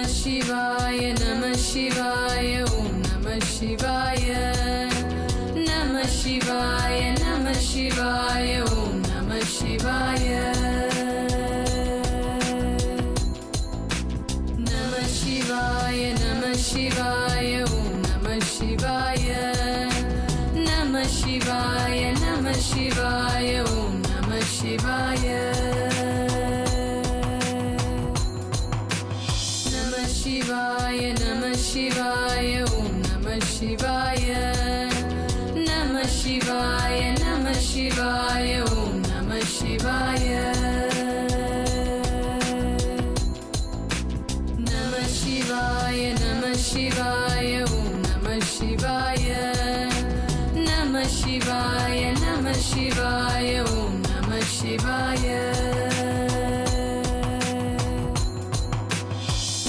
Shivaya, Namah Shivaya, Om Namah Shivaya. Namah Shivaya, Namah Shivaya, Om Namah Shivaya. Namah Shivaya, Namah Shivaya, Om Namah Shivaya. Namah Shivaya, Namah Shivaya, Om Namah Shivaya. Namah Shivaya, Namah Shivaya, Om Namah Shivaya. Namah Shivaya, Namah Shivaya, Om Namah Shivaya. Namah Shivaya, Namah Shivaya, Om Namah Shivaya. Namah Shivaya, Namah Shivaya, Om Namah Shivaya.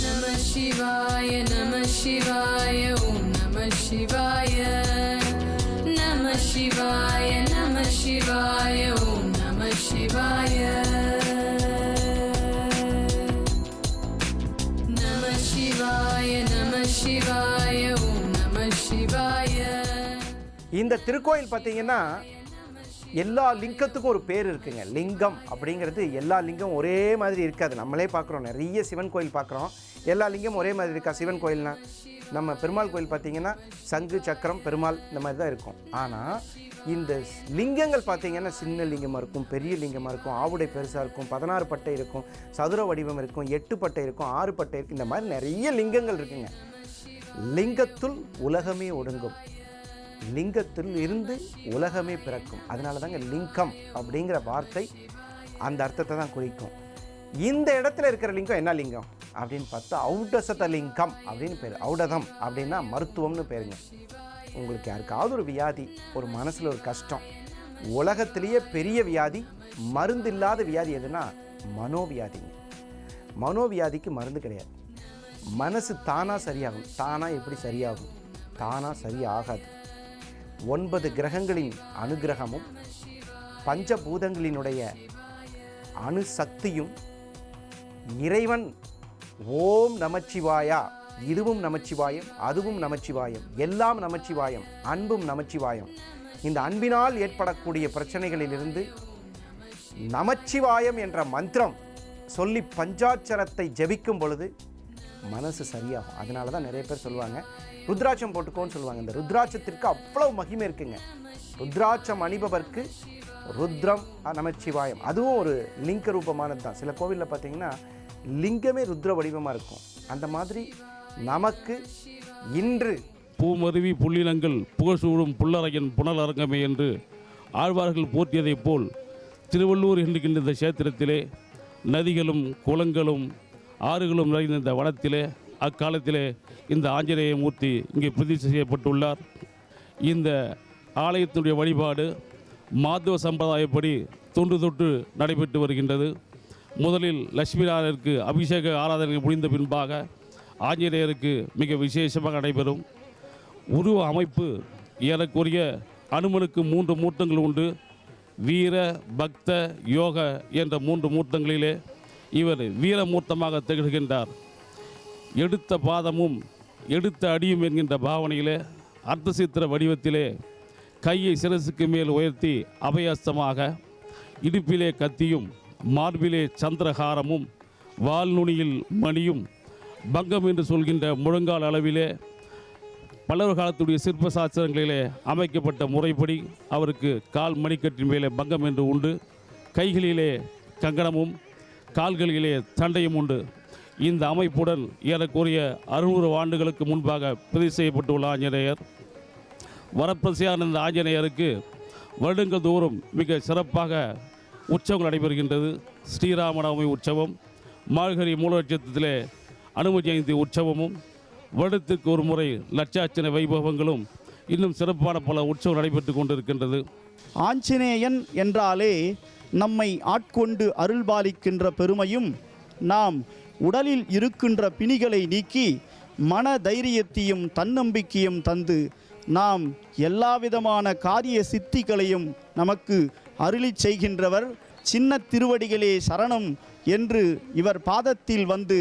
Namah Shivaya, Namah Shivaya, Om Namah Shivaya. Namah Shivaya, Namah Shivaya, Om Namah Shivaya. Namah Shivaya, Namah Shivaya, Om Namah Shivaya. இந்த திருக்கோயில் பார்த்தீங்கன்னா எல்லா லிங்கத்துக்கும் ஒரு பேர் இருக்குங்க. லிங்கம் அப்படிங்கிறது எல்லா லிங்கம் ஒரே மாதிரி இருக்காது. நம்மளே பார்க்குறோம், நிறைய சிவன் கோயில் பார்க்குறோம், எல்லா லிங்கம் ஒரே மாதிரி இருக்கா? சிவன் கோயில்னா நம்ம பெருமாள் கோயில் பார்த்திங்கன்னா சங்கு சக்கரம் பெருமாள் இந்த மாதிரி தான் இருக்கும். ஆனால் இந்த லிங்கங்கள் பார்த்திங்கன்னா சின்ன லிங்கமாக இருக்கும், பெரிய லிங்கமாக இருக்கும், ஆவுடை பெருசாக இருக்கும், 16 பட்டை இருக்கும், சதுர வடிவம் இருக்கும், 8 பட்டை இருக்கும், 6 பட்டை இருக்கும். இந்த மாதிரி நிறைய லிங்கங்கள் இருக்குங்க. லிங்கத்துள் உலகமே ஒடுங்கும், லிங்கத்தில் இருந்து உலகமே பிறக்கும். அதனால தாங்க லிங்கம் அப்படிங்கிற வார்த்தை அந்த அர்த்தத்தை தான் குறிக்கும். இந்த இடத்துல இருக்கிற லிங்கம் என்ன லிங்கம் அப்படின்னு பார்த்தா ஔடசத லிங்கம் அப்படின்னு பேர். ஔடதம் அப்படின்னா மருத்துவம்னு பேருங்க. உங்களுக்கு யாருக்காவது ஒரு வியாதி, ஒரு மனசில் ஒரு கஷ்டம், உலகத்திலேயே பெரிய வியாதி, மருந்து இல்லாத வியாதி எதுனா மனோவியாதிங்க. மனோவியாதிக்கு மருந்து கிடையாது. மனசு தானாக சரியாகும். தானாக எப்படி சரியாகும்? தானாக சரியாகாது. 9 கிரகங்களின் அனுகிரகமும் பஞ்சபூதங்களினுடைய அணுசக்தியும் இறைவன் ஓம் நமச்சிவாயா, இதுவும் நமச்சிவாயம், அதுவும் நமச்சிவாயம், எல்லாம் நமச்சிவாயம், அன்பும் நமச்சிவாயம். இந்த அன்பினால் ஏற்படக்கூடிய பிரச்சனைகளிலிருந்து நமச்சிவாயம் என்ற மந்திரம் சொல்லி பஞ்சாட்சரத்தை ஜபிக்கும் பொழுது மனசு சரியாகும். அதனால தான் நிறைய பேர் சொல்லுவாங்க ருத்ராட்சம் போட்டுக்கோன்னு சொல்லுவாங்க. இந்த ருத்ராட்சத்திற்கு அவ்வளவு மகிமை இருக்குங்க. ருத்ராட்சம் அணிபவர்க்கு ருத்ரம் நமச்சிவாயம், அதுவும் ஒரு லிங்க ரூபமானது தான். சில கோவிலில் பார்த்தீங்கன்னா லிங்கமே ருத்ர வடிவமாக இருக்கும். அந்த மாதிரி நமக்கு இன்று பூமருவி புள்ளினங்கள் புகழ்சூடும் புல்லறையன் புனலரங்கமே என்று ஆழ்வார்கள் போற்றியதைப் போல் திருவள்ளூர் என்கின்ற இந்த கஷேத்திரத்திலே நதிகளும் குளங்களும் ஆறுகளும் நிறைந்த இந்த வனத்திலே அக்காலத்திலே இந்த ஆஞ்சநேய மூர்த்தி இங்கே பிரதிஷ்டை செய்யப்பட்டுள்ளார். இந்த ஆலயத்தினுடைய வழிபாடு மாதவ சம்பிரதாயப்படி தொன்று தொட்டு நடைபெற்று வருகின்றது. முதலில் லட்சுமிநாதருக்கு அபிஷேக ஆராதனை முடிந்த பின்பாக ஆஞ்சநேயருக்கு மிக விசேஷமாக நடைபெறும். உருவ அமைப்பு ஏறக்குரிய அனுமனுக்கு 3 மூர்த்தங்கள் உண்டு. வீர, பக்த, யோக என்ற 3 மூர்த்தங்களிலே இவர் வீரமூர்த்தமாக திகழ்கின்றார். எடுத்த பாதமும் எடுத்த அடியும் என்கின்ற பாவனையிலே அர்த்தசித்திர வடிவத்திலே கையை சிரசுக்கு மேல் உயர்த்தி அபயஸ்தமாக, இடுப்பிலே கத்தியும் மார்பிலே சந்திரஹாரமும் வால்நுனியில் மணியும் பங்கம் என்று சொல்கின்ற முழங்கால் அளவிலே பல்லவர் காலத்துடைய சிற்ப சாஸ்திரங்களிலே அமைக்கப்பட்ட முறைப்படி அவருக்கு கால் மணிக்கட்டின் மேலே பங்கம் என்று உண்டு. கைகளிலே கங்கணமும் கால்களிலே தண்டையும் உண்டு. இந்த அமைப்புடன் ஏறக்குறைய 600 ஆண்டுகளுக்கு முன்பாக பிரதிஷ்டை செய்யப்பட்டுள்ள ஆஞ்சநேயர். வரப்பிரசான இந்த ஆஞ்சநேயருக்கு வருடங்கள் தோறும் மிக சிறப்பாக உற்சவங்கள் நடைபெறுகின்றது. ஸ்ரீராமநவமி உற்சவம், மார்கழி மூலநட்சத்திரத்திலே அனும ஜெயந்தி உற்சவமும், வருடத்திற்கு ஒரு முறை லட்சார்ச்சனை வைபவங்களும் இன்னும் சிறப்பான பல உற்சவம் நடைபெற்று கொண்டிருக்கின்றது. ஆஞ்சநேயன் என்றாலே நம்மை ஆட்கொண்டு அருள்பாலிக்கின்ற பெருமையும், நாம் உடலில் இருக்கின்ற பிணிகளை நீக்கி மன தைரியத்தையும் தன்னம்பிக்கையும் தந்து நாம் எல்லாவிதமான காரிய சித்திகளையும் நமக்கு அருளி செய்கின்றவர் சின்ன திருவடிகளே சரணம் என்று இவர் பாதத்தில் வந்து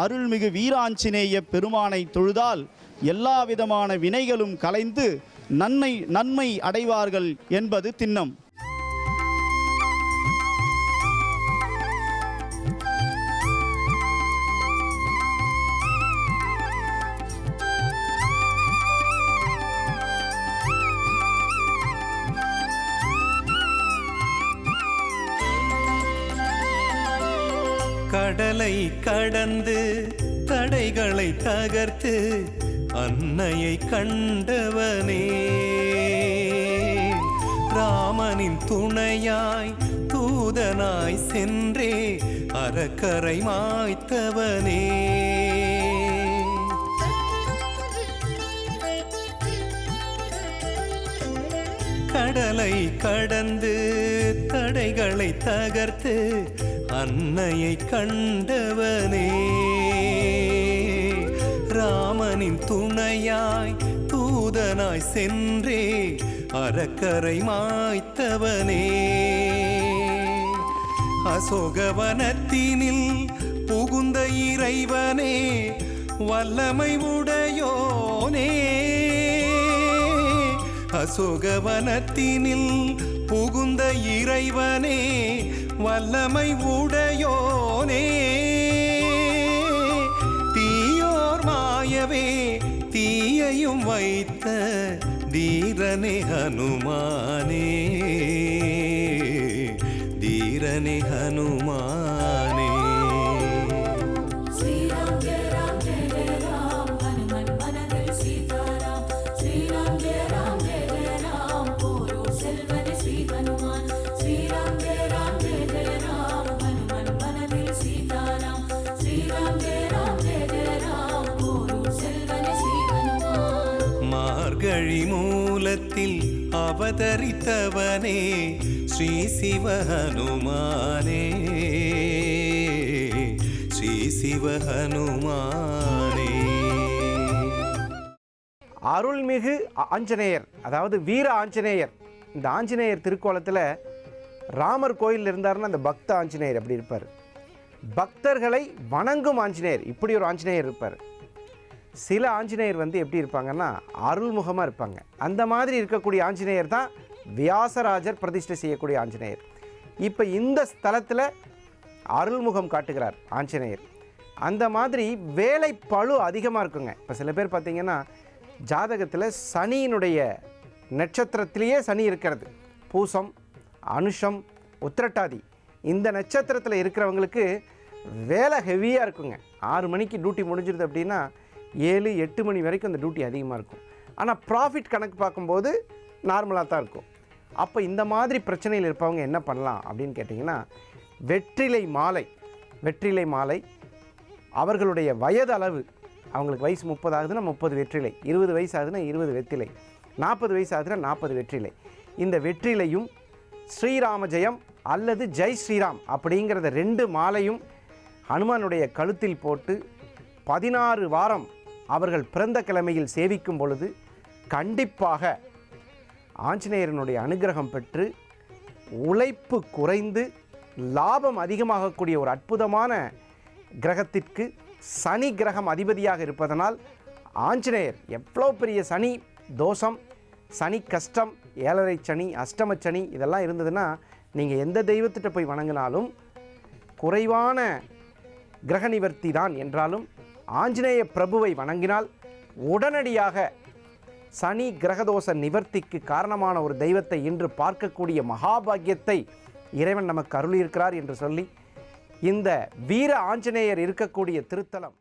அருள்மிகு வீராஞ்சநேய பெருமானை தொழுதால் எல்லா விதமான வினைகளும் கலைந்து நன்மை அடைவார்கள் என்பது திண்ணம். கடலை கடந்து தடைகளை தகர்த்து அன்னையை கண்டவனே, ராமனின் துணையாய் தூதனாய் சென்றே அரக்கரை மாய்த்தவனே. கடலை கடந்து தடைகளை தகர்த்து அன்னையை கண்டவனே, ராமனின் துணையாய் தூதனாய் சென்றே அரக்கரை மாய்த்தவனே. அசோகவனத்தினில் புகுந்த இறைவனே, வல்லமை உடையோனே. அசோகவனத்தினில் புகுந்த இறைவனே, வல்லமை உடையோனே. தீயோர் மாயவே தீயையும் வைத்த தீரனே ஹனுமானே, தீரனே ஹனுமானே. மார்கழி மூலத்தில் அவதரித்தவனே, ஸ்ரீ சிவஹனுமானே, ஸ்ரீ சிவஹனுமானே. அருள்மிகு ஆஞ்சநேயர், அதாவது வீர ஆஞ்சநேயர். இந்த ஆஞ்சநேயர் திருக்கோலத்தில் ராமர் கோயில் இருந்தாருன்னா அந்த பக்த ஆஞ்சநேயர் அப்படி இருப்பார். பக்தர்களை வணங்கும் ஆஞ்சநேயர், இப்படி ஒரு ஆஞ்சநேயர் இருப்பார். சில ஆஞ்சநேயர் வந்து எப்படி இருப்பாங்கன்னா அருள்முகமாக இருப்பாங்க. அந்த மாதிரி இருக்கக்கூடிய ஆஞ்சநேயர் தான் வியாசராஜர் பிரதிஷ்டை செய்யக்கூடிய ஆஞ்சநேயர். இப்போ இந்த ஸ்தலத்தில் அருள்முகம் காட்டுகிறார் ஆஞ்சநேயர். அந்த மாதிரி வேலை பளு அதிகமாக இருக்குங்க. இப்போ சில பேர் பார்த்திங்கன்னா ஜாதகத்தில் சனியினுடைய நட்சத்திரத்திலேயே சனி இருக்கிறது. பூசம், அனுஷம், உத்திரட்டாதி இந்த நட்சத்திரத்தில் இருக்கிறவங்களுக்கு வேலை ஹெவியாக இருக்குங்க. 6 மணிக்கு டியூட்டி முடிஞ்சிருது அப்படின்னா 7-8 மணி வரைக்கும் அந்த டியூட்டி அதிகமாக இருக்கும். ஆனால் ப்ராஃபிட் கணக்கு பார்க்கும்போது நார்மலாக தான் இருக்கும். அப்போ இந்த மாதிரி பிரச்சனையில் இருப்பவங்க என்ன பண்ணலாம் அப்படின்னு கேட்டிங்கன்னா, வெற்றிலை மாலை அவர்களுடைய வயது அளவு, அவங்களுக்கு வயசு 30 ஆகுதுன்னா 30 வெற்றிலை, 20 வயசு ஆகுதுன்னா 20 வெற்றிலை, 40 வயசு ஆகுதுன்னா 40 வெற்றிலை. இந்த வெற்றிலையும் ஸ்ரீராம ஜெயம் அல்லது ஜெய் ஸ்ரீராம் அப்படிங்கிறத 2 மாலையும் ஹனுமானுடைய கழுத்தில் போட்டு 16 வாரம் அவர்கள் பிறந்த கிழமையில் சேவிக்கும் பொழுது கண்டிப்பாக ஆஞ்சநேயரனுடைய அனுகிரகம் பெற்று உழைப்பு குறைந்து லாபம் அதிகமாகக்கூடிய ஒரு அற்புதமான கிரகத்திற்கு சனி கிரகம் அதிபதியாக இருப்பதனால் ஆஞ்சநேயர் எவ்வளோ பெரிய சனி தோஷம், சனி கஷ்டம், 7.5 சனி, அஷ்டம சனி இதெல்லாம் இருந்ததுன்னா நீங்கள் எந்த தெய்வத்திட்ட போய் வணங்கினாலும் குறைவான கிரக நிவர்த்தி தான் என்றாலும் ஆஞ்சநேய பிரபுவை வணங்கினால் உடனடியாக சனி கிரகதோஷ நிவர்த்திக்கு காரணமான ஒரு தெய்வத்தை இன்று பார்க்கக்கூடிய மகாபாகியத்தை இறைவன் நமக்கு அருளியிருக்கிறார் என்று சொல்லி இந்த வீர ஆஞ்சநேயர் இருக்கக்கூடிய திருத்தலம்